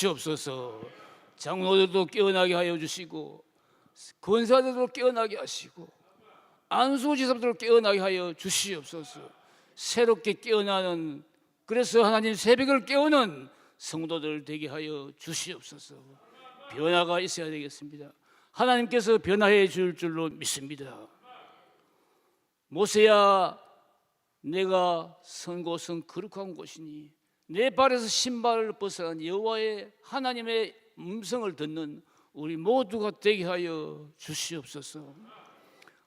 주시옵소서. 장로들도 깨어나게 하여 주시고 권사들도 깨어나게 하시고 안수지사들도 깨어나게 하여 주시옵소서. 새롭게 깨어나는, 그래서 하나님 새벽을 깨우는 성도들 되게 하여 주시옵소서. 변화가 있어야 되겠습니다. 하나님께서 변화해 줄 줄로 믿습니다. 모세야, 내가 선 곳은 거룩한 곳이니 내 발에서 신발을 벗어난 여호와의 하나님의 음성을 듣는 우리 모두가 되게 하여 주시옵소서.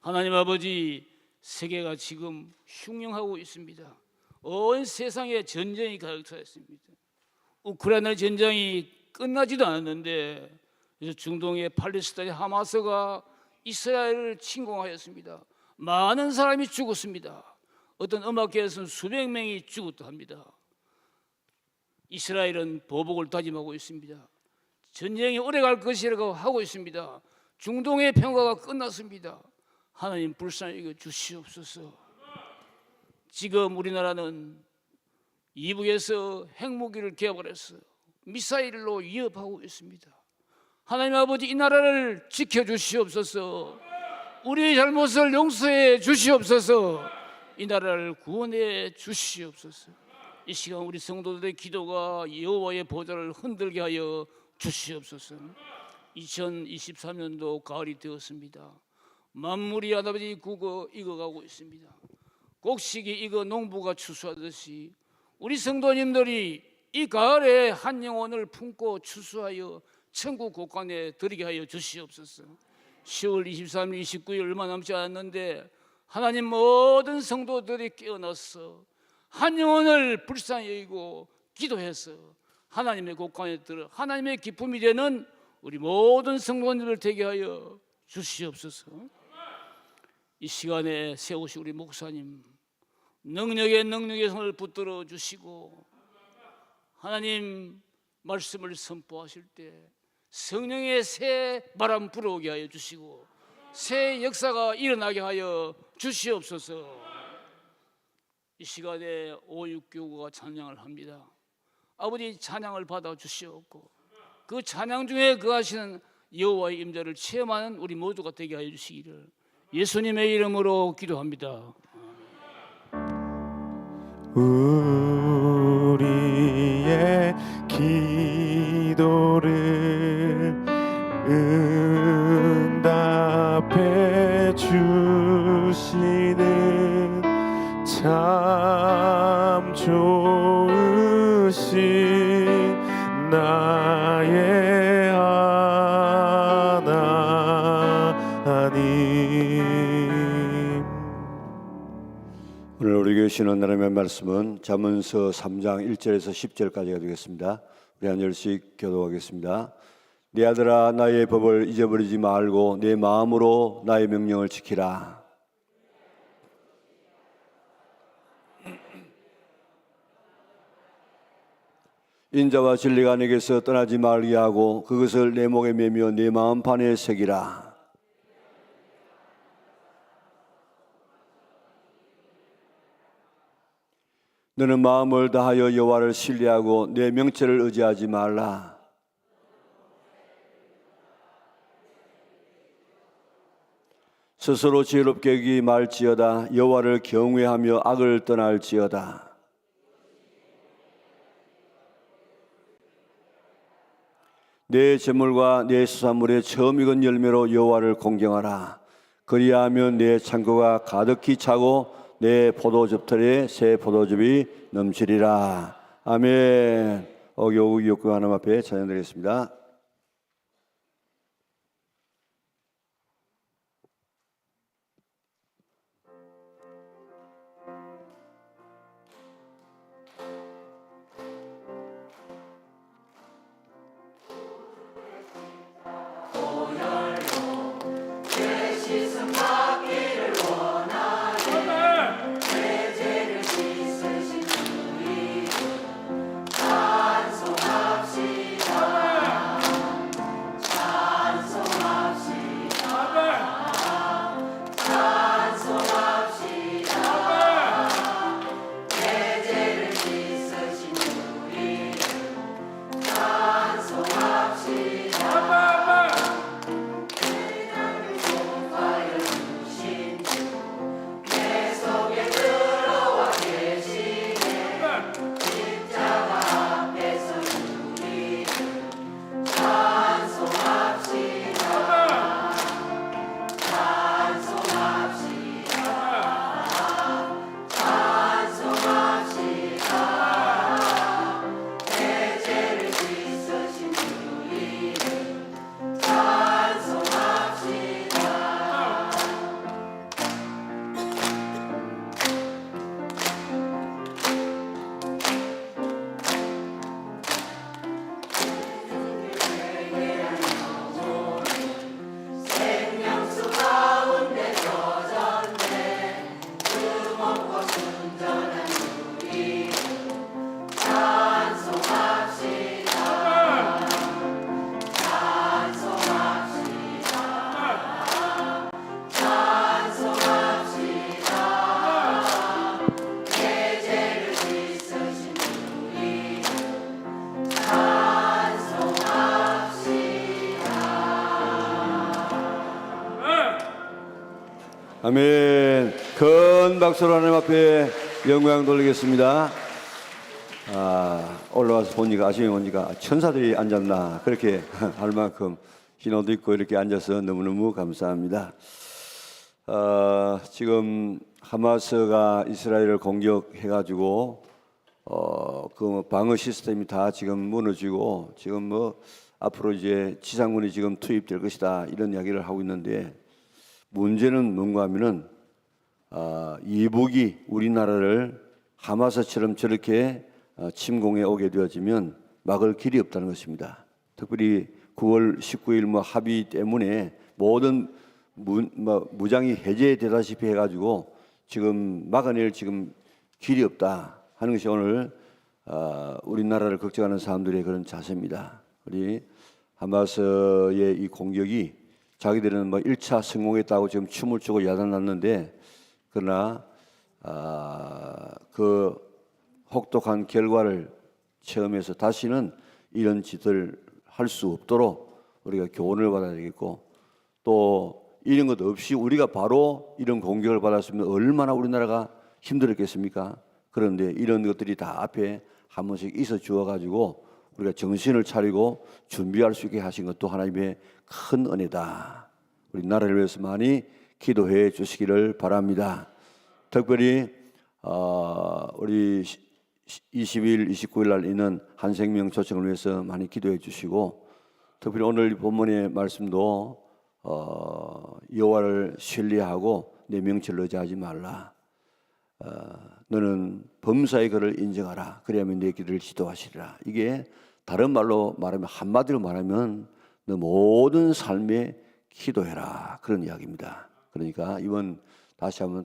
하나님 아버지, 세계가 지금 흉흉하고 있습니다. 온 세상에 전쟁이 가득 차 있습니다. 우크라이나 전쟁이 끝나지도 않았는데 중동의 팔레스타인 하마스가 이스라엘을 침공하였습니다. 많은 사람이 죽었습니다. 어떤 음악계에서는 수백 명이 죽었다 합니다. 이스라엘은 보복을 다짐하고 있습니다. 전쟁이 오래갈 것이라고 하고 있습니다. 중동의 평화가 끝났습니다. 하나님 불쌍히 여겨 주시옵소서. 지금 우리나라는 이북에서 핵무기를 개발해서 미사일로 위협하고 있습니다. 하나님 아버지, 이 나라를 지켜주시옵소서. 우리의 잘못을 용서해 주시옵소서. 이 나라를 구원해 주시옵소서. 이 시간 우리 성도들의 기도가 여호와의 보좌를 흔들게 하여 주시옵소서. 2023년도 가을이 되었습니다. 만물이 아버지 익어가고 있습니다. 곡식이 익어 농부가 추수하듯이 우리 성도님들이 이 가을에 한 영혼을 품고 추수하여 천국 곳간에 드리게 하여 주시옵소서. 10월 23일, 29일 얼마 남지 않았는데 하나님 모든 성도들이 깨어나서 한 영혼을 불쌍히 여기고 기도해서 하나님의 곳간에 들어 하나님의 기쁨이 되는 우리 모든 성도님들 되게 하여 주시옵소서. 이 시간에 세우신 우리 목사님 능력의 손을 붙들어 주시고 하나님 말씀을 선포하실 때 성령의 새 바람 불어오게 하여 주시고 새 역사가 일어나게 하여 주시옵소서. 이 시간에 569가 찬양을 합니다. 아버지, 찬양을 받아 주시옵고 그 찬양 중에 거하시는 여호와의 임재를 체험하는 우리 모두가 되게 하여 주시기를 예수님의 이름으로 기도합니다. 우리의 기도를 응답해 주시는 참 좋으신 나의 하나님. 오늘 우리 교회 신앙 나눔의 말씀은 잠언서 3장 1절에서 10절까지가 되겠습니다. 우리 한 절씩 교독하겠습니다. 내 아들아, 나의 법을 잊어버리지 말고 내 마음으로 나의 명령을 지키라. 인자와 진리가 내게서 떠나지 말게 하고 그것을 내 목에 매며 내 마음판에 새기라. 너는 마음을 다하여 여호와를 신뢰하고 내 명체를 의지하지 말라. 스스로 지혜롭게 여기지 말지어다. 여호와를 경외하며 악을 떠날지어다. 내 재물과 내 수산물의 처음 익은 열매로 여호와를 공경하라. 그리하면 내 창고가 가득히 차고 내 포도즙털에 새 포도즙이 넘치리라. 아멘. 어겨우 욕구 하나님 앞에 찬양드리겠습니다. 아멘. 큰 박수로 하나님 앞에 영광 돌리겠습니다. 올라와서 보니까 아침에 보니까 천사들이 앉았나 그렇게 할 만큼 흰 옷 입고 이렇게 앉아서 너무너무 감사합니다. 지금 하마스가 이스라엘을 공격해가지고 그 방어 시스템이 다 지금 무너지고 지금 뭐 앞으로 이제 지상군이 지금 투입될 것이다 이런 이야기를 하고 있는데 문제는 뭔가 하면은 이북이 우리나라를 하마스처럼 저렇게 침공해 오게 되어지면 막을 길이 없다는 것입니다. 특별히 9월 19일 뭐 합의 때문에 모든 무장이 해제되다시피 해가지고 지금 막아낼 지금 길이 없다 하는 것이 오늘 우리나라를 걱정하는 사람들의 그런 자세입니다. 우리 하마스의 이 공격이 자기들은 뭐 1차 성공했다고 지금 춤을 추고 야단났는데 그러나 그 혹독한 결과를 체험해서 다시는 이런 짓을 할 수 없도록 우리가 교훈을 받아야 되겠고 또 이런 것 없이 우리가 바로 이런 공격을 받았으면 얼마나 우리나라가 힘들었겠습니까? 그런데 이런 것들이 다 앞에 한 번씩 있어 주어가지고 우리가 정신을 차리고 준비할 수 있게 하신 것도 하나님의 큰 은혜다. 우리 나라를 위해서 많이 기도해 주시기를 바랍니다. 특별히 우리 20일, 29일 날 있는 한생명 초청을 위해서 많이 기도해 주시고 특별히 오늘 본문의 말씀도 여호와를 신뢰하고 내 명철을 의지하지 말라. 너는 범사의 그를 인정하라. 그래야만 내 길을 지도하시리라. 이게 다른 말로 말하면 한마디로 말하면 너 모든 삶에 기도해라 그런 이야기입니다. 그러니까 이번 다시 한번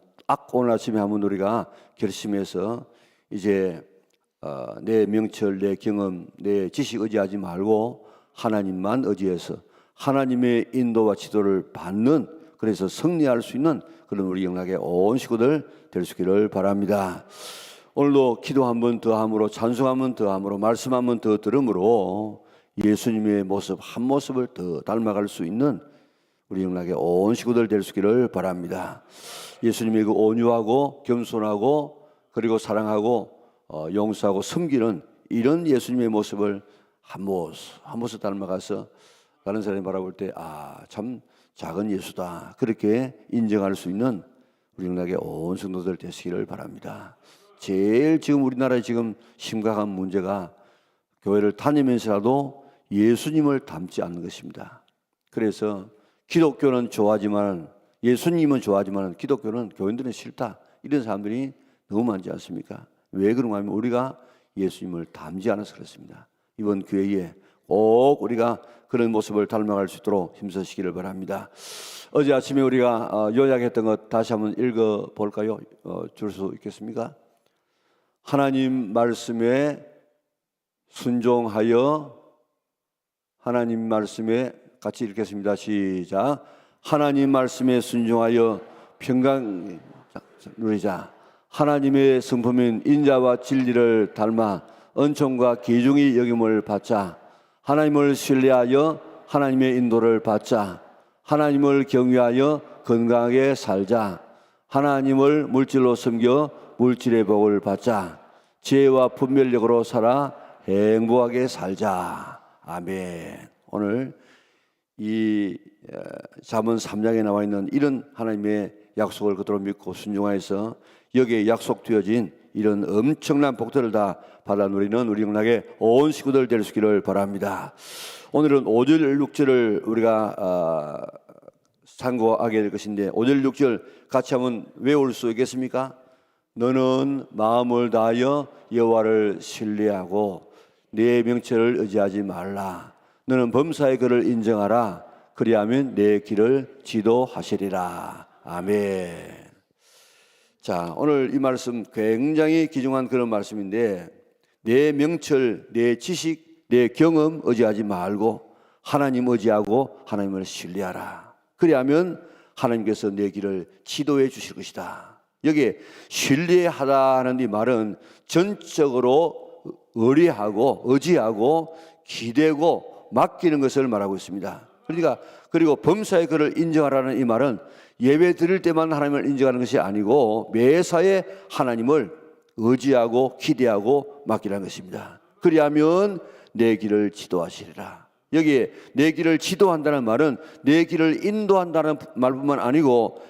오늘 아침에 한번 우리가 결심해서 이제 내 명철, 내 경험, 내 지식 의지하지 말고 하나님만 의지해서 하나님의 인도와 지도를 받는 그래서 승리할 수 있는 그런 우리 영락의 온 식구들 될 수 있기를 바랍니다. 오늘도 기도 한 번 더 함으로 찬송 한 번 더 함으로 말씀 한 번 더 들음으로 예수님의 모습 한 모습을 더 닮아갈 수 있는 우리 영락의 온 식구들 될 수 있기를 바랍니다. 예수님의 그 온유하고 겸손하고 그리고 사랑하고 용서하고 섬기는 이런 예수님의 모습을 한 모습 닮아가서 다른 사람이 바라볼 때 참 작은 예수다 그렇게 인정할 수 있는 우리 영락의 온 성도들 되시기를 바랍니다. 제일 지금 우리나라에 지금 심각한 문제가 교회를 다니면서라도 예수님을 닮지 않는 것입니다. 그래서 기독교는 좋아하지만 예수님은 좋아하지만 기독교는 교인들은 싫다 이런 사람들이 너무 많지 않습니까? 왜 그런가 하면 우리가 예수님을 닮지 않아서 그렇습니다. 이번 기회에 꼭 우리가 그런 모습을 닮아갈 수 있도록 힘쓰시기를 바랍니다. 어제 아침에 우리가 요약했던 것 다시 한번 읽어볼까요? 줄 수 있겠습니까? 하나님 말씀에 순종하여 하나님 말씀에 같이 읽겠습니다. 시작. 하나님 말씀에 순종하여 평강 누리자. 하나님의 성품인 인자와 진리를 닮아 은총과 기중의 여김을 받자. 하나님을 신뢰하여 하나님의 인도를 받자. 하나님을 경외하여 건강하게 살자. 하나님을 물질로 섬겨 물질의 복을 받자. 지혜와 분별력으로 살아 행복하게 살자. 아멘. 오늘 이 잠언 3장에 나와 있는 이런 하나님의 약속을 그대로 믿고 순종하여서 여기에 약속되어진 이런 엄청난 복들을 다 받아 누리는 우리 영락의 온 식구들 될 수 있기를 바랍니다. 오늘은 5절 6절을 우리가 참고하게 될 것인데 5절 6절 같이 한번 외울 수 있겠습니까? 너는 마음을 다하여 여호와를 신뢰하고 내 명철을 의지하지 말라. 너는 범사의 그를 인정하라. 그리하면 내 길을 지도하시리라. 아멘. 자, 오늘 이 말씀 굉장히 귀중한 그런 말씀인데 내 명철, 내 지식, 내 경험 의지하지 말고 하나님 의지하고 하나님을 신뢰하라. 그리하면 하나님께서 내 길을 지도해 주실 것이다. 여기에 신뢰하다는 이 말은 전적으로 의뢰하고 의지하고 기대고 맡기는 것을 말하고 있습니다. 그러니까 그리고 범사에 그를 인정하라는 이 말은 예배 드릴 때만 하나님을 인정하는 것이 아니고 매사에 하나님을 의지하고 기대하고 맡기라는 것입니다. 그리하면 내 길을 지도하시리라. 여기에 내 길을 지도한다는 말은 내 길을 인도한다는 말뿐만 아니고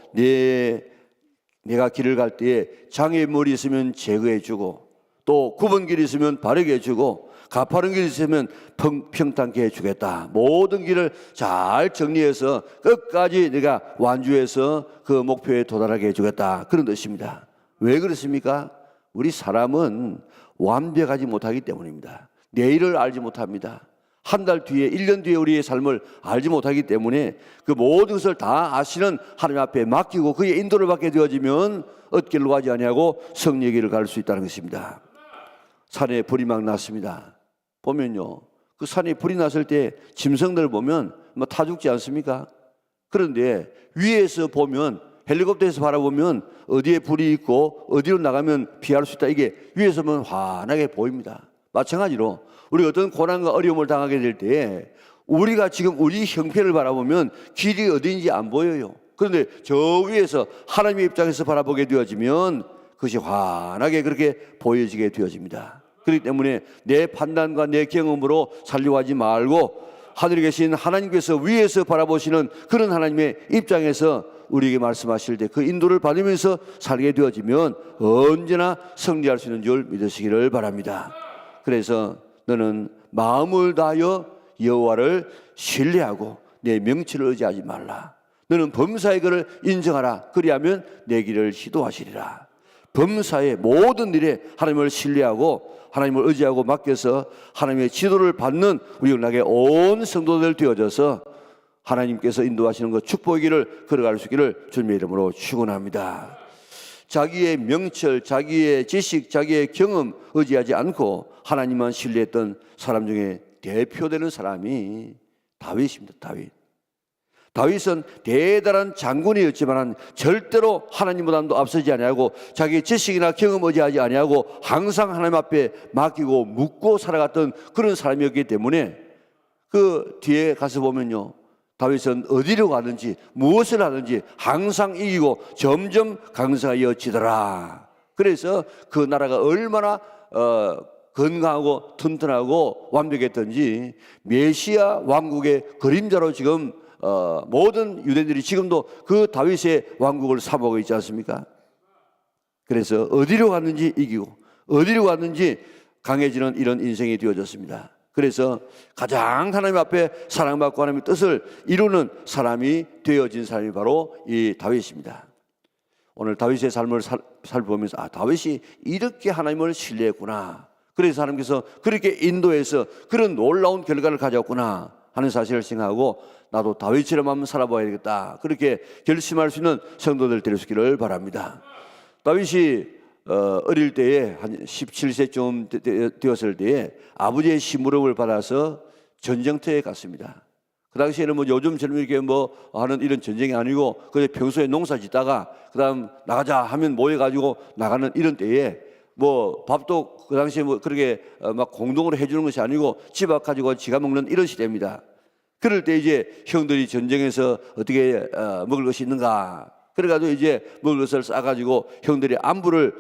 내가 길을 갈 때에 장애물이 있으면 제거해 주고 또 굽은 길이 있으면 바르게 해주고 가파른 길이 있으면 평탄케 해주겠다. 모든 길을 잘 정리해서 끝까지 내가 완주해서 그 목표에 도달하게 해주겠다. 그런 뜻입니다. 왜 그렇습니까? 우리 사람은 완벽하지 못하기 때문입니다. 내일을 알지 못합니다. 한 달 뒤에 1년 뒤에 우리의 삶을 알지 못하기 때문에 그 모든 것을 다 아시는 하나님 앞에 맡기고 그의 인도를 받게 되어지면 엇길로 가지 아니하고 승리의 길을 갈 수 있다는 것입니다. 산에 불이 막 났습니다. 보면요, 그 산에 불이 났을 때 짐승들 보면 뭐 타 죽지 않습니까? 그런데 위에서 보면 헬리콥터에서 바라보면 어디에 불이 있고 어디로 나가면 피할 수 있다. 이게 위에서 보면 환하게 보입니다. 마찬가지로 우리 어떤 고난과 어려움을 당하게 될 때 우리가 지금 우리 형편을 바라보면 길이 어디인지 안 보여요. 그런데 저 위에서 하나님의 입장에서 바라보게 되어지면 그것이 환하게 그렇게 보여지게 되어집니다. 그렇기 때문에 내 판단과 내 경험으로 살려고 하지 말고 하늘에 계신 하나님께서 위에서 바라보시는 그런 하나님의 입장에서 우리에게 말씀하실 때 그 인도를 받으면서 살게 되어지면 언제나 승리할 수 있는 줄 믿으시기를 바랍니다. 그래서 너는 마음을 다하여 여호와를 신뢰하고 내 명치를 의지하지 말라. 너는 범사의 그를 인정하라. 그리하면 내 길을 시도하시리라. 범사의 모든 일에 하나님을 신뢰하고 하나님을 의지하고 맡겨서 하나님의 지도를 받는 우리 영락의 온 성도들 되어져서 하나님께서 인도하시는 그 축복의 길을 걸어갈 수 있기를 주님의 이름으로 축원합니다. 자기의 명철, 자기의 지식, 자기의 경험 의지하지 않고 하나님만 신뢰했던 사람 중에 대표되는 사람이 다윗입니다. 다윗은 대단한 장군이었지만 절대로 하나님보다도 앞서지 아니하고 자기 지식이나 경험 의지하지 아니하고 항상 하나님 앞에 맡기고 묻고 살아갔던 그런 사람이었기 때문에 그 뒤에 가서 보면요, 다윗은 어디로 가든지 무엇을 하든지 항상 이기고 점점 강성하여지더라. 그래서 그 나라가 얼마나 건강하고 튼튼하고 완벽했던지 메시아 왕국의 그림자로 지금 모든 유대인들이 지금도 그 다윗의 왕국을 사모하고 있지 않습니까? 그래서 어디로 갔는지 이기고 어디로 갔는지 강해지는 이런 인생이 되어졌습니다. 그래서 가장 하나님 앞에 사랑받고 하나님의 뜻을 이루는 사람이 되어진 사람이 바로 이 다윗입니다. 오늘 다윗의 삶을 살펴보면서 다윗이 이렇게 하나님을 신뢰했구나. 그래서 하나님께서 그렇게 인도해서 그런 놀라운 결과를 가져왔구나 하는 사실을 생각하고 나도 다윗처럼 한번 살아봐야겠다. 그렇게 결심할 수 있는 성도들 될 수 있기를 바랍니다. 다윗이 어릴 때에 한 17세쯤 되었을 때에 아버지의 심부름을 받아서 전쟁터에 갔습니다. 그 당시에는 뭐 요즘처럼 이렇게 뭐 하는 이런 전쟁이 아니고 그냥 평소에 농사 짓다가 그다음 나가자 하면 모여가지고 나가는 이런 때에 뭐 밥도 그 당시에 뭐 그렇게 막 공동으로 해주는 것이 아니고 집 앞 가지고 지가 먹는 이런 시대입니다. 그럴 때 이제 형들이 전쟁에서 어떻게 먹을 것이 있는가, 그래가지고 이제 먹을 것을 싸가지고 형들이 안부를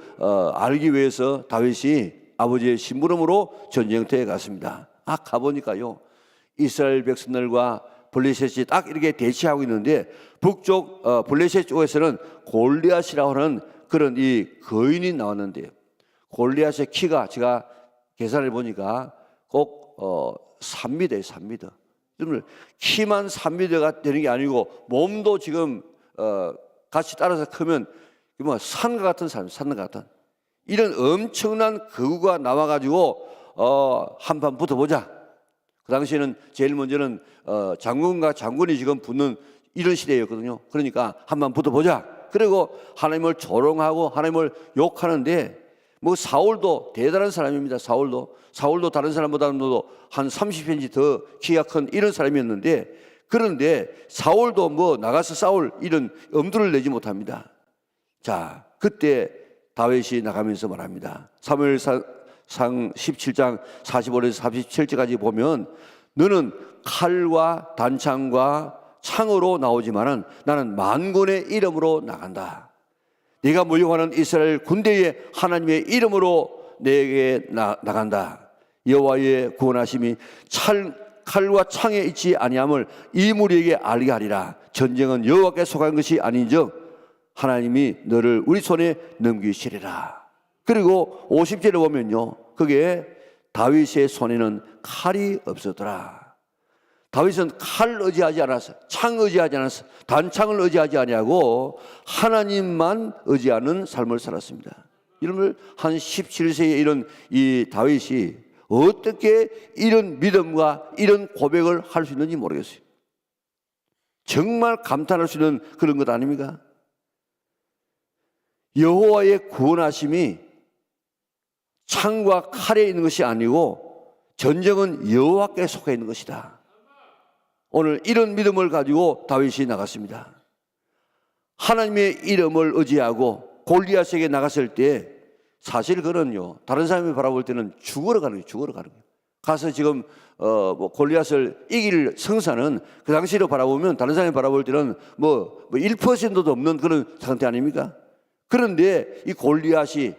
알기 위해서 다윗이 아버지의 심부름으로 전쟁터에 갔습니다. 가보니까요, 이스라엘 백성들과 블레셋이 딱 이렇게 대치하고 있는데 북쪽 블레셋 쪽에서는 골리앗이라고 하는 그런 이 거인이 나왔는데 골리앗의 키가 제가 계산해 보니까 꼭 3m예요. 3m. 키만 3m가 되는 게 아니고 몸도 지금 같이 따라서 크면 뭐 산과 같은 사람, 산과 같은 이런 엄청난 거구가 나와가지고 한판 붙어보자. 그 당시에는 제일 먼저는 장군과 장군이 지금 붙는 이런 시대였거든요. 그러니까 한판 붙어보자. 그리고 하나님을 조롱하고 하나님을 욕하는데 뭐 사울도 대단한 사람입니다. 사울도 다른 사람보다도 한 30cm 더 키가 큰 이런 사람이었는데 그런데 사울도 뭐 나가서 싸울 이런 엄두를 내지 못합니다. 자, 그때 다윗이 나가면서 말합니다. 사무엘상 17장 45에서 47절까지 보면 너는 칼과 단창과 창으로 나오지만은 나는 만군의 이름으로 나간다. 네가 모욕하는 이스라엘 군대의 하나님의 이름으로 내게 나간다. 여호와의 구원하심이 칼과 창에 있지 아니함을 이 무리에게 알게 하리라. 전쟁은 여호와께 속한 것이 아닌즉 하나님이 너를 우리 손에 넘기시리라. 그리고 50절에 보면요, 그게 다윗의 손에는 칼이 없었더라. 다윗은 칼 의지하지 않았어, 창 의지하지 않았어, 단창을 의지하지 아니하고 하나님만 의지하는 삶을 살았습니다. 이런 한 17세에 이런 이 다윗이 어떻게 이런 믿음과 이런 고백을 할 수 있는지 모르겠어요. 정말 감탄할 수 있는 그런 것 아닙니까? 여호와의 구원하심이 창과 칼에 있는 것이 아니고 전쟁은 여호와께 속해 있는 것이다. 오늘 이런 믿음을 가지고 다윗이 나갔습니다. 하나님의 이름을 의지하고 골리앗에게 나갔을 때 사실 그는요, 다른 사람이 바라볼 때는 죽으러 가는 거예요. 죽으러 가는 거예요. 가서 지금 골리앗을 이길 성사는 그 당시로 바라보면 다른 사람이 바라볼 때는 뭐 1%도 없는 그런 상태 아닙니까? 그런데 이 골리앗이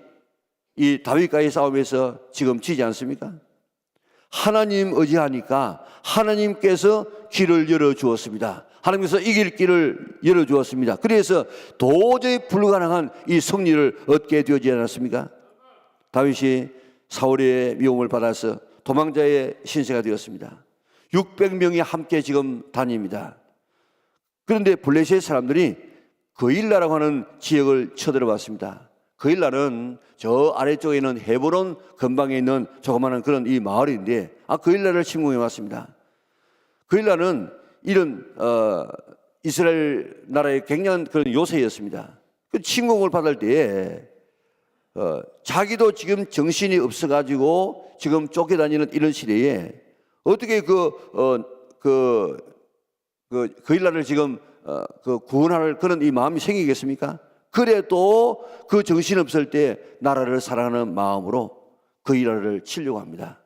이 다윗과의 싸움에서 지금 지지 않습니까? 하나님 의지하니까 하나님께서 길을 열어주었습니다. 하나님께서 이길 길을 열어주었습니다. 그래서 도저히 불가능한 이 승리를 얻게 되지 않았습니까? 다윗이 사울의 미움을 받아서 도망자의 신세가 되었습니다. 600명이 함께 지금 다닙니다. 그런데 블레셋 사람들이 그일라라고 하는 지역을 쳐들어왔습니다. 그일라는 저 아래쪽에 있는 헤브론 근방에 있는 조그마한 그런 이 마을인데 그일라를 침공해 왔습니다. 그일라는 이런 이스라엘 나라의 굉장한 그런 요새였습니다. 그 침공을 받을 때에 자기도 지금 정신이 없어가지고 지금 쫓겨다니는 이런 시대에 어떻게 그일라를 지금 구원할 그런 이 마음이 생기겠습니까? 그래도 그 정신 없을 때 나라를 사랑하는 마음으로 그일라를 치려고 합니다.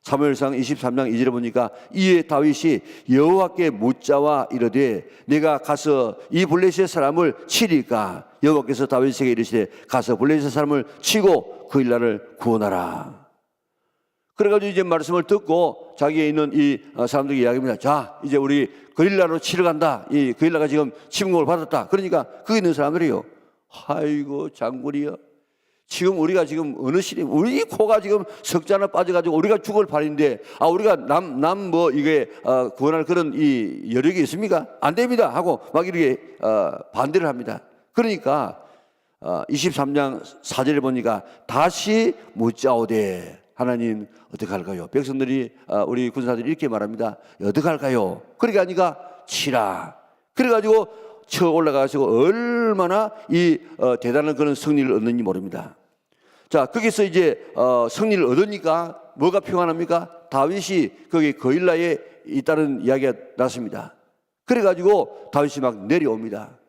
사무엘상 23장 2절에 보니까 이에 다윗이 여호와께 묻자와 이르되 내가 가서 이 블레셋 사람을 치리까? 여호와께서 다윗에게 이르시되 가서 블레셋 사람을 치고 그일라를 구원하라. 그래가지고 이제 말씀을 듣고 자기에 있는 이 사람들에게 이야기합니다. 자, 이제 우리 그일라로 치러 간다. 이 그일라가 지금 침공을 받았다. 그러니까 거기 있는 사람들이요, 아이고 장군이여, 지금 우리가 지금 어느 시대, 우리 코가 지금 석자나 빠져가지고 우리가 죽을 판인데 우리가 이게 구원할 그런 이 여력이 있습니까? 안 됩니다 하고 막 이렇게 반대를 합니다. 그러니까 23장 4절에 보니까 다시 묻자오되 하나님 어떻게 할까요? 백성들이 우리 군사들이 이렇게 말합니다. 어떻게 할까요? 그러니까 하니까 치라. 그래가지고 쳐 올라가시고 얼마나 이 대단한 그런 승리를 얻는지 모릅니다. 자, 거기서 이제 승리를 얻으니까 뭐가 평안합니까? 다윗이 거기 그일라에 있다는 이야기가 났습니다. 그래가지고 다윗이 막 내려옵니다.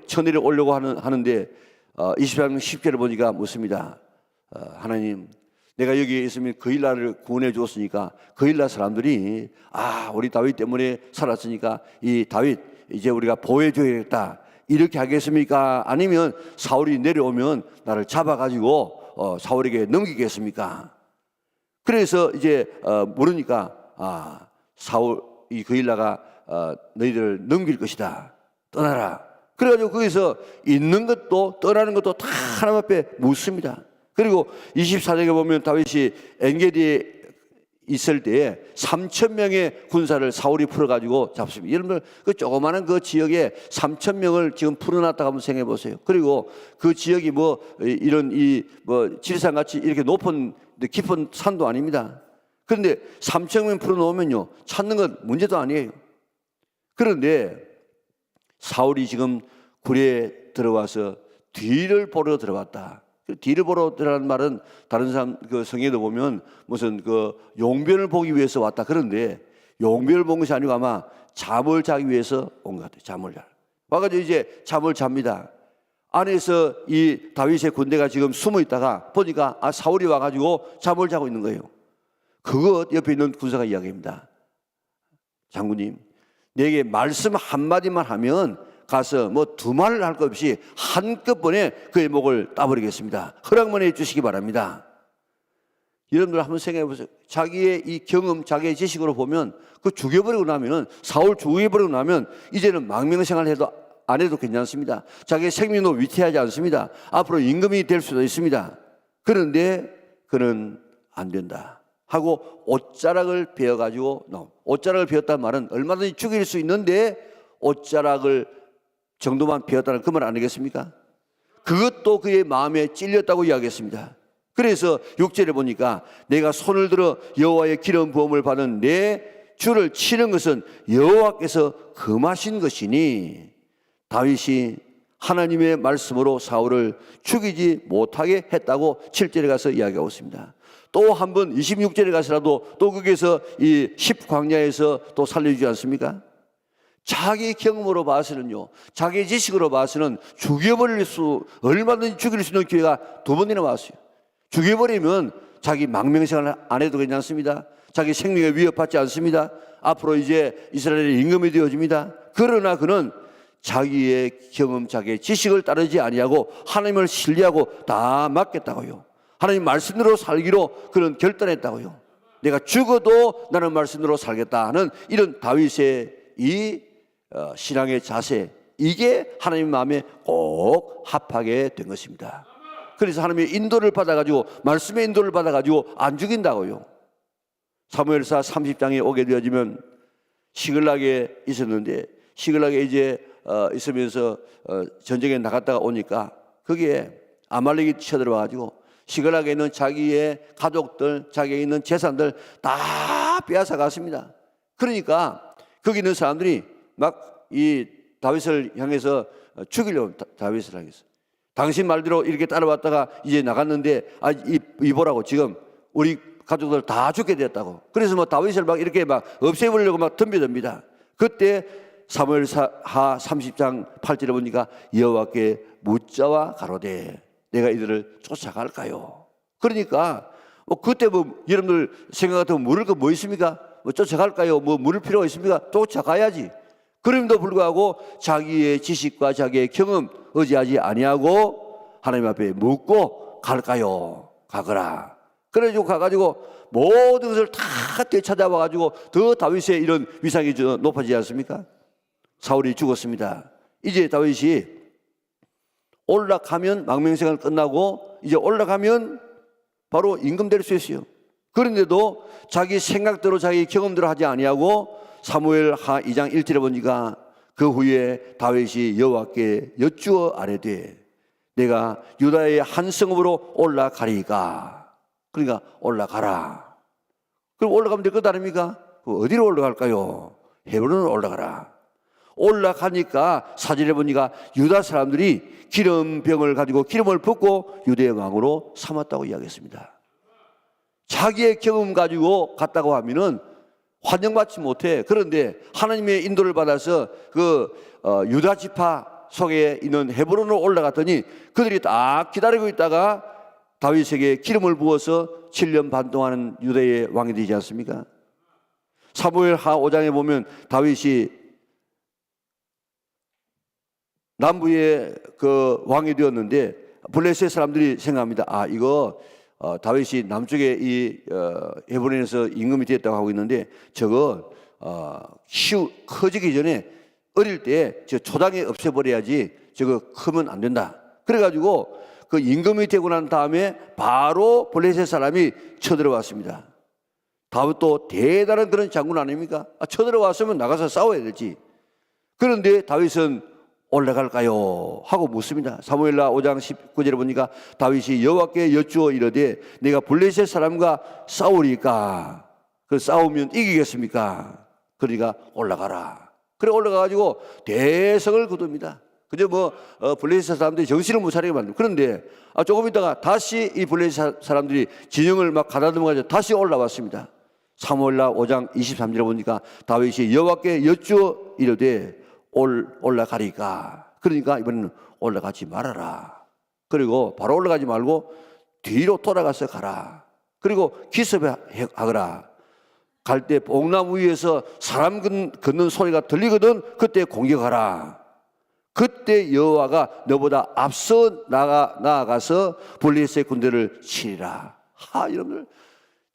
쳐내려오려고 하는데 23장 10절을 보니까 묻습니다. 하나님, 내가 여기에 있으면 그일라를 구원해 주었으니까 그일라 사람들이 우리 다윗 때문에 살았으니까 이 다윗 이제 우리가 보호해줘야겠다 이렇게 하겠습니까? 아니면 사울이 내려오면 나를 잡아가지고 사울에게 넘기겠습니까? 그래서 이제 물으니까 이 그일라가 너희들을 넘길 것이다. 떠나라. 그래가지고 거기서 있는 것도 떠나는 것도 다 하나님 앞에 묻습니다. 그리고 24장에 보면 다윗이 엔게디에 있을 때에 3,000명의 군사를 사울이 풀어가지고 잡습니다. 여러분들 그 조그마한 그 지역에 3,000명을 지금 풀어놨다고 한번 생각해 보세요. 그리고 그 지역이 이런 지리산같이 이렇게 높은 깊은 산도 아닙니다. 그런데 3,000명 풀어놓으면요, 찾는 건 문제도 아니에요. 그런데 사울이 지금 굴에 들어와서 뒤를 보러 들어왔다. 뒤를 보러 들어가는 말은 다른 사람 그 성에도 보면 무슨 그 용변을 보기 위해서 왔다. 그런데 용변을 본 것이 아니고 아마 잠을 자기 위해서 온 것 같아요. 잠을 자. 와가지고 이제 잠을 잡니다. 안에서 이 다윗의 군대가 지금 숨어 있다가 보니까 사울이 와가지고 잠을 자고 있는 거예요. 그것 옆에 있는 군사가 이야기합니다. 장군님, 내게 말씀 한마디만 하면 가서 뭐 두 말을 할 것 없이 한꺼번에 그의 목을 따버리겠습니다. 허락만 해주시기 바랍니다. 여러분들 한번 생각해 보세요. 자기의 이 경험, 자기의 지식으로 보면 그 죽여버리고 나면은, 사울 죽여버리고 나면 이제는 망명생활 해도 안 해도 괜찮습니다. 자기의 생명도 위태하지 않습니다. 앞으로 임금이 될 수도 있습니다. 그런데 그는 안 된다 하고 옷자락을 베어가지고, 옷자락을 베었단 말은 얼마든지 죽일 수 있는데 옷자락을 정도만 베었다는 그 말 아니겠습니까? 그것도 그의 마음에 찔렸다고 이야기했습니다. 그래서 6절에 보니까 내가 손을 들어 여호와의 기름 부음을 받은 내 주를 치는 것은 여호와께서 금하신 것이니, 다윗이 하나님의 말씀으로 사울을 죽이지 못하게 했다고 7절에 가서 이야기하고 있습니다. 또 한 번 26절에 가서라도 또 거기에서 이 10광야에서 또 살려주지 않습니까? 자기 경험으로 봐서는요, 자기 지식으로 봐서는 죽여버릴 수, 얼마든지 죽일 수 있는 기회가 두 번이나 왔어요. 죽여버리면 자기 망명생활 안 해도 괜찮습니다. 자기 생명에 위협받지 않습니다. 앞으로 이제 이스라엘의 임금이 되어집니다. 그러나 그는 자기의 경험, 자기의 지식을 따르지 아니하고 하나님을 신뢰하고 다 맡겠다고요. 하나님 말씀대로 살기로 그는 결단했다고요. 내가 죽어도 나는 말씀대로 살겠다 하는 이런 다윗의 이 신앙의 자세, 이게 하나님 마음에 꼭 합하게 된 것입니다. 그래서 하나님의 인도를 받아가지고, 말씀의 인도를 받아가지고 안 죽인다고요. 사무엘사 30장에 오게 되어지면 시글락에 있었는데, 시글락에 이제 있으면서 전쟁에 나갔다가 오니까 거기에 아말렉이 쳐들어와가지고 시글락에 있는 자기의 가족들, 자기에 있는 재산들 다 빼앗아 갔습니다. 그러니까 거기 있는 사람들이 막 이 다윗을 향해서 죽이려고, 다윗을 향해서 당신 말대로 이렇게 따라왔다가 이제 나갔는데, 이보라고 지금 우리 가족들 다 죽게 됐다고. 그래서 뭐 다윗을 막 이렇게 막 없애버리려고 막 덤벼듭니다. 그때 사무엘하 30장 8절에 보니까 여호와께 묻자와 가로되 내가 이들을 쫓아갈까요? 그러니까 뭐 그때 뭐 여러분들 생각 같으면 물을 거 뭐 있습니까? 뭐 쫓아갈까요? 뭐 물을 필요가 있습니까? 쫓아가야지. 그럼에도 불구하고 자기의 지식과 자기의 경험 의지하지 아니하고 하나님 앞에 묻고 갈까요? 가거라. 그래가지고 가가지고 모든 것을 다 되찾아와가지고 더 다윗의 이런 위상이 높아지지 않습니까? 사울이 죽었습니다. 이제 다윗이 올라가면 망명생활 끝나고 이제 올라가면 바로 임금 될 수 있어요. 그런데도 자기 생각대로 자기 경험대로 하지 아니하고 사무엘하 2장 1절에 보니까 그 후에 다윗이 여호와께 여쭈어 아뢰되 내가 유다의 한 성읍으로 올라가리까. 그러니까 올라가라. 그럼 올라가면 될 것 아닙니까? 어디로 올라갈까요? 헤브론으로 올라가라. 올라가니까 사진에 보니까 유다 사람들이 기름병을 가지고 기름을 붓고 유대의 왕으로 삼았다고 이야기했습니다. 자기의 경험 가지고 갔다고 하면은 환영받지 못해. 그런데 하나님의 인도를 받아서 그 유다 지파 속에 있는 헤브론으로 올라갔더니 그들이 딱 기다리고 있다가 다윗에게 기름을 부어서 7년 반 동안은 유다의 왕이 되지 않습니까? 사무엘하 5장에 보면 다윗이 남부의 그 왕이 되었는데 블레셋 사람들이 생각합니다. 이거 다윗이 남쪽에 이 헤브론에서 임금이 되었다고 하고 있는데 저거 커지기 전에 어릴 때 저 초당에 없애버려야지 저거 크면 안 된다. 그래가지고 그 임금이 되고 난 다음에 바로 블레셋 사람이 쳐들어왔습니다. 다윗도 대단한 그런 장군 아닙니까? 쳐들어왔으면 나가서 싸워야 되지. 그런데 다윗은 올라갈까요? 하고 묻습니다. 사무엘하 5장 19절에 보니까 다윗이 여호와께 여쭈어 이르되 내가 블레셋 사람과 싸우리까? 그 싸우면 이기겠습니까? 그러니까 올라가라. 그래 올라가가지고 대성을 거둡니다. 그저 블레셋 사람들이 정신을 못 차리게 만듭니다. 그런데 조금 있다가 다시 이 블레셋 사람들이 진영을 막 가다듬어가지고 다시 올라왔습니다. 사무엘하 5장 23절에 보니까 다윗이 여호와께 여쭈어 이르되 올라가리까. 그러니까 이번에는 올라가지 말아라. 그리고 바로 올라가지 말고 뒤로 돌아가서 가라. 그리고 기습하거라. 갈 때 뽕나무 위에서 사람 걷는 소리가 들리거든 그때 공격하라. 그때 여호와가 너보다 앞서 나아가서 블레셋 군대를 치리라. 여러분들,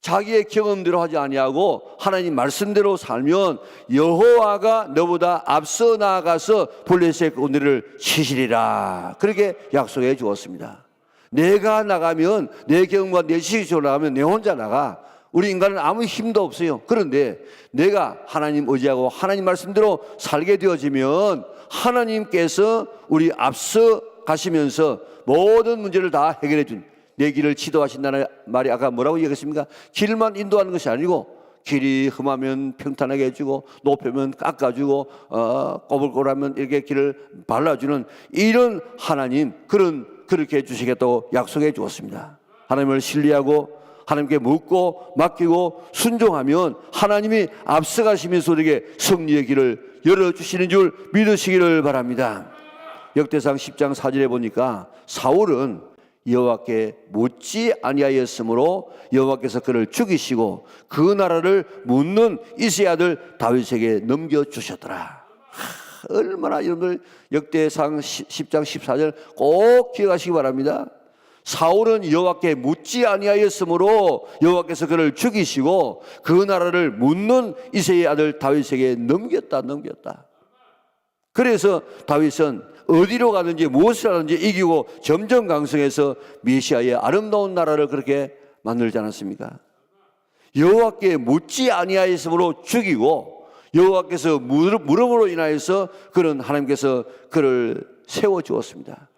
자기의 경험대로 하지 아니하고 하나님 말씀대로 살면 여호와가 너보다 앞서 나아가서 블레셋 군대를 치시리라. 그렇게 약속해 주었습니다. 내가 나가면, 내 경험과 내 지식으로 나가면 내 혼자 나가. 우리 인간은 아무 힘도 없어요. 그런데 내가 하나님 의지하고 하나님 말씀대로 살게 되어지면 하나님께서 우리 앞서 가시면서 모든 문제를 다 해결해 준, 내 길을 지도하신다는 말이 아까 뭐라고 얘기했습니까? 길만 인도하는 것이 아니고 길이 험하면 평탄하게 해주고 높으면 깎아주고 꼬불꼬불하면 이렇게 길을 발라주는 이런 하나님, 그렇게 해주시겠다고 약속해 주었습니다. 하나님을 신뢰하고 하나님께 묻고 맡기고 순종하면 하나님이 앞서가시면서 우리에게 승리의 길을 열어주시는 줄 믿으시기를 바랍니다. 역대상 10장 4절에 보니까 사울은 여호와께 묻지 아니하였으므로 여호와께서 그를 죽이시고 그 나라를 묻는 이새의 아들 다윗에게 넘겨주셨더라. 얼마나 여러분들 역대상 10장 14절 꼭 기억하시기 바랍니다. 사울은 여호와께 묻지 아니하였으므로 여호와께서 그를 죽이시고 그 나라를 묻는 이새의 아들 다윗에게 넘겼다. 그래서 다윗은 어디로 가든지 무엇을 하든지 이기고 점점 강성해서 메시아의 아름다운 나라를 그렇게 만들지 않았습니까? 여호와께 묻지 아니하였으므로 죽이고 여호와께서 물음으로 인하여서 그는 하나님께서 그를 세워주었습니다.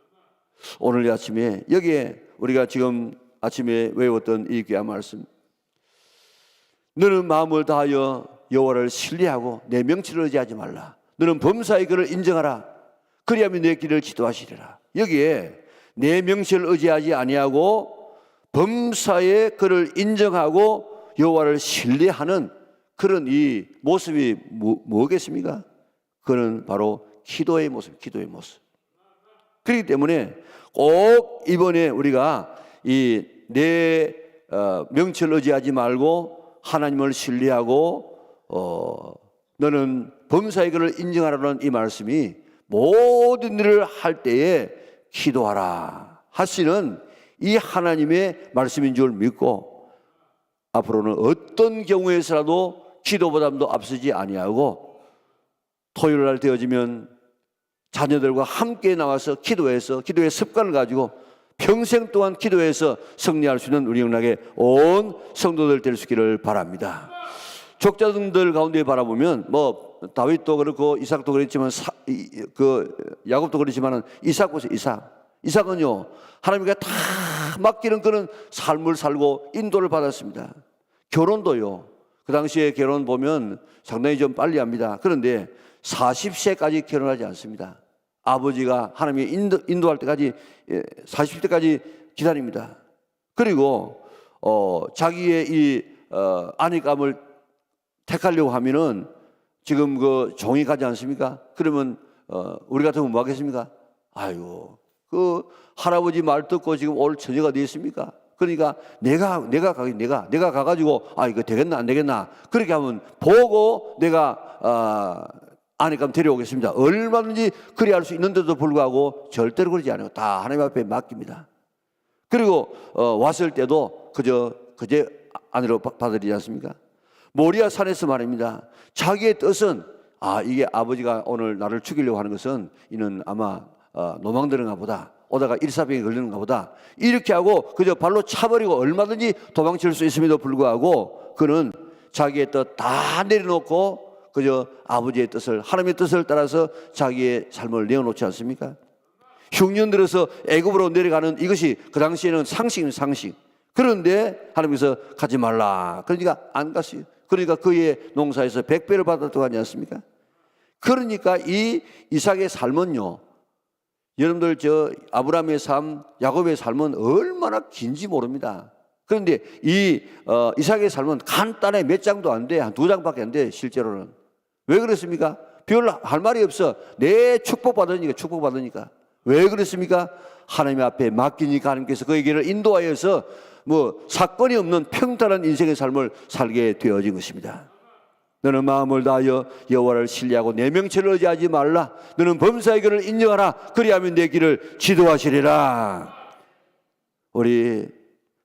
오늘 아침에 여기에 우리가 지금 아침에 외웠던 이 귀한 말씀, 너는 마음을 다하여 여호와를 신뢰하고 내 명치를 의지하지 말라. 너는 범사의 그를 인정하라. 그리하면 내 길을 지도하시리라. 여기에 내 명치를 의지하지 아니하고 범사의 그를 인정하고 여호와를 신뢰하는 그런 이 모습이 뭐겠습니까? 그는 바로 기도의 모습. 그렇기 때문에 꼭 이번에 우리가 이 내 명치를 의지하지 말고 하나님을 신뢰하고 너는 범사의 그를 인정하라는 이 말씀이 모든 일을 할 때에 기도하라 하시는 이 하나님의 말씀인 줄 믿고 앞으로는 어떤 경우에서라도 기도보다도 앞서지 아니하고 토요일 날 되어지면 자녀들과 함께 나와서 기도의 습관을 가지고 평생 동안 기도해서 승리할 수 있는 우리 영락의 온 성도들 될 수 있기를 바랍니다. 족자들 가운데 바라보면 뭐 다윗도 그렇고 이삭도 그랬지만 야곱도 그렇지만 이삭 보세요. 이삭은요 하나님께 다 맡기는 그런 삶을 살고 인도를 받았습니다. 결혼도요 그 당시에 결혼 보면 상당히 좀 빨리 합니다. 그런데 40세까지 결혼하지 않습니다. 아버지가 하나님이 인도할 때까지 40대까지 기다립니다. 그리고 자기의 이 아내감을 택하려고 하면은 지금 그 종이 가지 않습니까? 그러면 우리 같으면 뭐 하겠습니까? 아이고 그 할아버지 말 듣고 지금 올 처녀가 되었습니까? 그러니까 내가 가가지고 이거 되겠나 안 되겠나 그렇게 하면 보고 내가 아내감 데려오겠습니다. 얼마든지 그리 할 수 있는데도 불구하고 절대로 그러지 않아요. 다 하나님 앞에 맡깁니다. 그리고 왔을 때도 그제 아내로 받아들이지 않습니까? 모리아 산에서 말입니다. 자기의 뜻은 이게 아버지가 오늘 나를 죽이려고 하는 것은 이는 아마 노망들은가 보다 오다가 일사병에 걸리는가 보다 이렇게 하고 그저 발로 차버리고 얼마든지 도망칠 수 있음에도 불구하고 그는 자기의 뜻 다 내려놓고 그저 아버지의 뜻을 하나님의 뜻을 따라서 자기의 삶을 내어놓지 않습니까? 흉년 들어서 애굽으로 내려가는 이것이 그 당시에는 상식. 그런데 하나님께서 가지 말라. 그러니까 안 갔어요. 그러니까 그의 농사에서 100배를 받았다고 하지 않습니까? 그러니까 이 이삭의 삶은요. 여러분들 아브라함의 삶, 야곱의 삶은 얼마나 긴지 모릅니다. 그런데 이 이삭의 삶은 간단해. 몇 장도 안 돼. 한 2장밖에 안 돼. 실제로는. 왜 그렇습니까? 별로 할 말이 없어. 내 축복받으니까. 왜 그렇습니까? 하나님 앞에 맡기니까 하나님께서 그에게를 인도하여서 뭐 사건이 없는 평탄한 인생의 삶을 살게 되어진 것입니다. 너는 마음을 다하여 여호와를 신뢰하고 내 명체를 의지하지 말라. 너는 범사의 길을 인정하라. 그리하면 내 길을 지도하시리라. 우리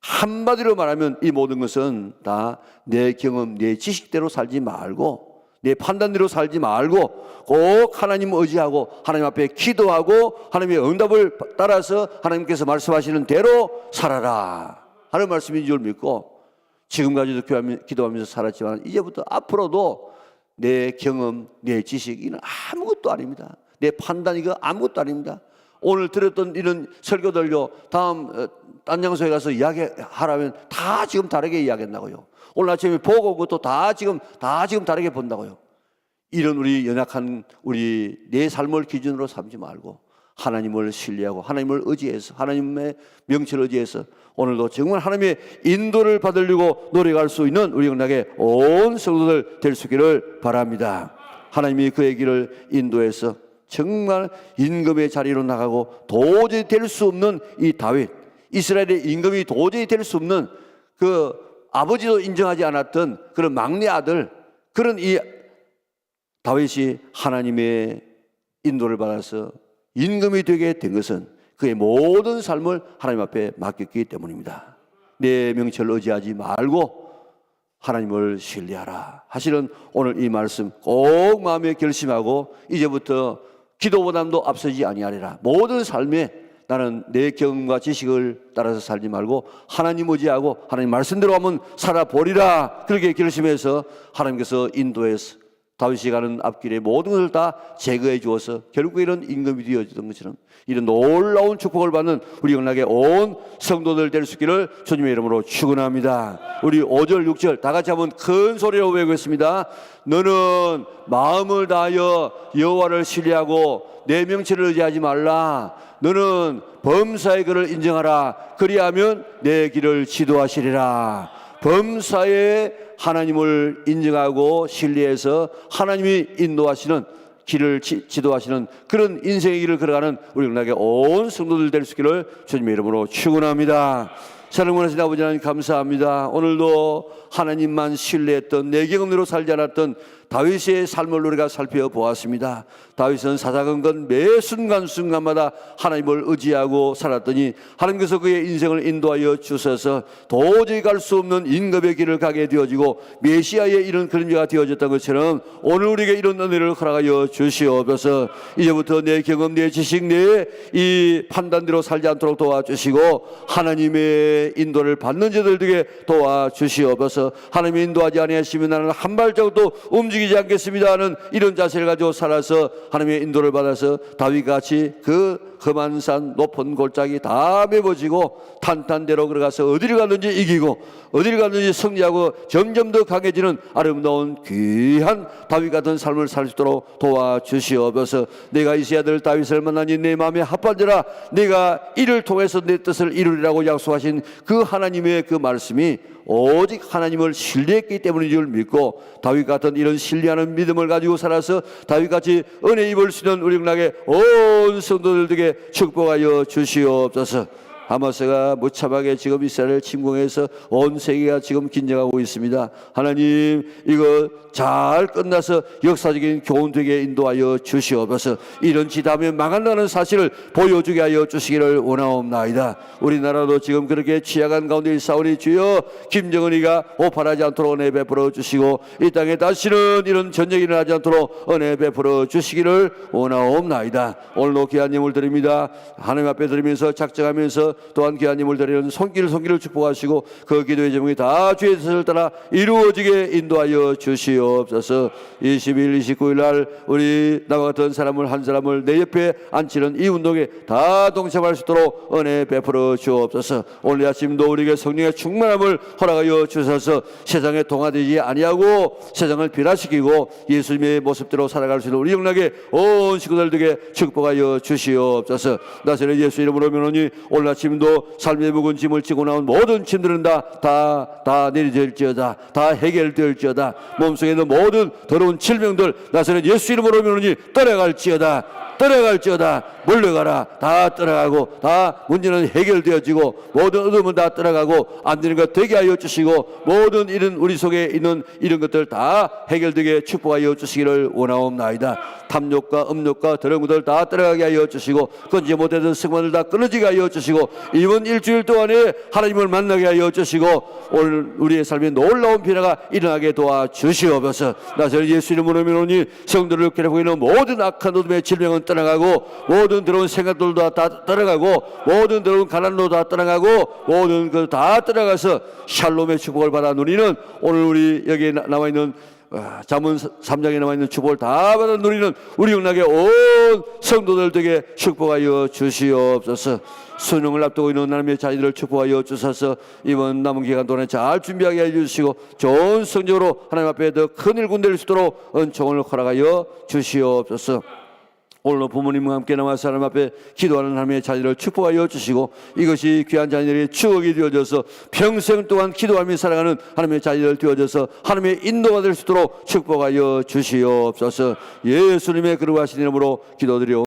한마디로 말하면 이 모든 것은 다 내 경험, 내 지식대로 살지 말고, 내 판단대로 살지 말고 꼭 하나님 의지하고 하나님 앞에 기도하고 하나님의 응답을 따라서 하나님께서 말씀하시는 대로 살아라 하는 말씀인 줄 믿고, 지금까지도 기도하면서 살았지만 이제부터 앞으로도 내 경험, 내 지식 이는 아무것도 아닙니다. 내 판단 이거 아무것도 아닙니다. 오늘 들었던 이런 설교들요, 다음 딴 장소에 가서 이야기하라면 다 지금 다르게 이야기한다고요. 오늘 아침에 보고 온 것도 다 지금 다르게 본다고요. 이런 우리 연약한 우리 내 삶을 기준으로 삼지 말고 하나님을 신뢰하고 하나님을 의지해서 하나님의 명체를 의지해서 오늘도 정말 하나님의 인도를 받으려고 노력할 수 있는 우리 영락의 온 성도들 될 수 있기를 바랍니다. 하나님이 그의 길을 인도해서 정말 임금의 자리로 나가고 도저히 될 수 없는 이 다윗, 이스라엘의 임금이 도저히 될 수 없는 그 아버지도 인정하지 않았던 그런 막내 아들, 그런 이 다윗이 하나님의 인도를 받아서 임금이 되게 된 것은 그의 모든 삶을 하나님 앞에 맡겼기 때문입니다. 내 명체를 의지하지 말고 하나님을 신뢰하라 하시는 오늘 이 말씀 꼭 마음에 결심하고 이제부터 기도보다도 앞서지 아니하리라. 모든 삶에 나는 내 경험과 지식을 따라서 살지 말고 하나님 의지하고 하나님 말씀대로 하면 살아보리라. 그렇게 결심해서 하나님께서 인도해서 다윗이 가는 앞길에 모든 것을 다 제거해 주어서 결국 이런 임금이 되어지던 것처럼 이런 놀라운 축복을 받는 우리 영락의 온 성도들 될 수 있기를 주님의 이름으로 축원합니다. 우리 5절 6절 다 같이 한번 큰 소리로 외우겠습니다. 너는 마음을 다하여 여호와를 신뢰하고 내 명체를 의지하지 말라. 너는 범사의 길을 인정하라. 그리하면 내 길을 지도하시리라. 범사의 하나님을 인정하고 신뢰해서 하나님이 인도하시는 길을 지도하시는 그런 인생의 길을 걸어가는 우리 영락의 온 성도들 될 수 있기를 주님의 이름으로 축원합니다. 사랑하는 하나님 아버지 하나님 감사합니다. 오늘도 하나님만 신뢰했던 내 경험대로 살지 않았던 다윗의 삶을 우리가 살펴보았습니다. 다윗은 사사건건 매 순간순간마다 하나님을 의지하고 살았더니 하나님께서 그의 인생을 인도하여 주셔서 도저히 갈 수 없는 임금의 길을 가게 되어지고 메시아의 이런 그림자가 되어졌던 것처럼 오늘 우리에게 이런 은혜를 허락하여 주시옵소서. 이제부터 내 경험, 내 지식, 내 이 판단대로 살지 않도록 도와주시고 하나님의 인도를 받는 자들 되게 도와주시옵소서. 하나님이 인도하지 아니하시면 나는 한 발자국도 움직이지 않겠습니다 하는 이런 자세를 가지고 살아서 하나님의 인도를 받아서 다윗같이 그 험한 산 높은 골짜기 다 메워지고 탄탄대로 걸어가서 어디를 가든지 이기고 어디를 가든지 승리하고 점점 더 강해지는 아름다운 귀한 다윗 같은 삶을 살 수 있도록 도와주시옵소서. 내가 이스라엘 아들 다윗을 만나니 내 마음에 합하더라. 내가 이를 통해서 내 뜻을 이루리라고 약속하신 그 하나님의 그 말씀이 오직 하나님을 신뢰했기 때문인 줄 믿고 다윗 같은 이런 신뢰하는 믿음을 가지고 살아서 다윗같이 은혜 입을 수 있는 우리 영락의 온 성도들에게 축복하여 주시옵소서. 하마스가 무참하게 지금 이스라엘을 침공해서 온 세계가 지금 긴장하고 있습니다. 하나님 이거 잘 끝나서 역사적인 교훈 되게 인도하여 주시옵소서. 이런 짓하면 망한다는 사실을 보여주게 하여 주시기를 원하옵나이다. 우리나라도 지금 그렇게 취약한 가운데 있사오니 주여 김정은이가 오판하지 않도록 은혜 베풀어 주시고 이 땅에 다시는 이런 전쟁이 일어나지 않도록 은혜 베풀어 주시기를 원하옵나이다. 오늘도 귀하님을 드립니다. 하나님 앞에 드리면서 작정하면서 또한 귀하님을 드리는 손길을 축복하시고 그 기도의 제목이 다 주의 뜻을 따라 이루어지게 인도하여 주시옵소서. 20일 29일 날 우리 나와 같은 사람을 한 사람을 내 옆에 앉히는 이 운동에 다 동참할 수 있도록 은혜 베풀어 주옵소서. 오늘 아침도 우리에게 성령의 충만함을 허락하여 주셔서 세상에 동화되지 아니하고 세상을 변화시키고 예수님의 모습대로 살아갈 수 있는 우리 영락의 온 식구들에게 축복하여 주시옵소서. 나사렛 예수 이름으로 명하노니 오늘 아침 짐도 삶의 무거운 짐을 지고 나온 모든 짐들은 다 내려질지어다. 다 해결될지어다. 몸속에 있는 모든 더러운 질병들 나서는 예수 이름으로 명하노니 떠나갈지어다. 물러가라. 다 떠나가고 다 문제는 해결되어지고 모든 어둠은 다 떠나가고 안 되는 것 되게 하여 주시고 모든 이런 우리 속에 있는 이런 것들 다 해결되게 축복하여 주시기를 원하옵나이다. 탐욕과 음욕과 더러운 것들 다 떠나가게 하여 주시고 끊지 못했던 승관을 다 끊어지게 하여 주시고 이번 일주일 동안에 하나님을 만나게 하여 주시고 오늘 우리의 삶에 놀라운 변화가 일어나게 도와주시옵소서. 나서는 예수 이름으로 명하노니 성도를 괴롭히고 있는 모든 악한 어둠의 질병은 떠나가고 모든 더러운 생각들도 다 떠나가고 모든 더러운 가난도 다 떠나가고 모든 것 다 떠나가서 샬롬의 축복을 받아 누리는 오늘 우리 여기에 나와 있는 잠언 3장에 나와 있는 축복을 다 받아 누리는 우리 영락의 온 성도들 되게 축복하여 주시옵소서. 수능을 앞두고 있는 하나님의 자녀들을 축복하여 주셔서 이번 남은 기간 동안에 잘 준비하게 해주시고 좋은 성적으로 하나님 앞에 더 큰 일꾼 될 수 있도록 은총을 허락하여 주시옵소서. 오늘 부모님과 함께 나와서 하나님 앞에 기도하는 하나님의 자녀를 축복하여 주시고 이것이 귀한 자녀들의 추억이 되어져서 평생 동안 기도하며 살아가는 하나님의 자녀들 되어져서 하나님의 인도가 될 수 있도록 축복하여 주시옵소서. 예수님의 거룩하신 이름으로 기도드리옵나이다.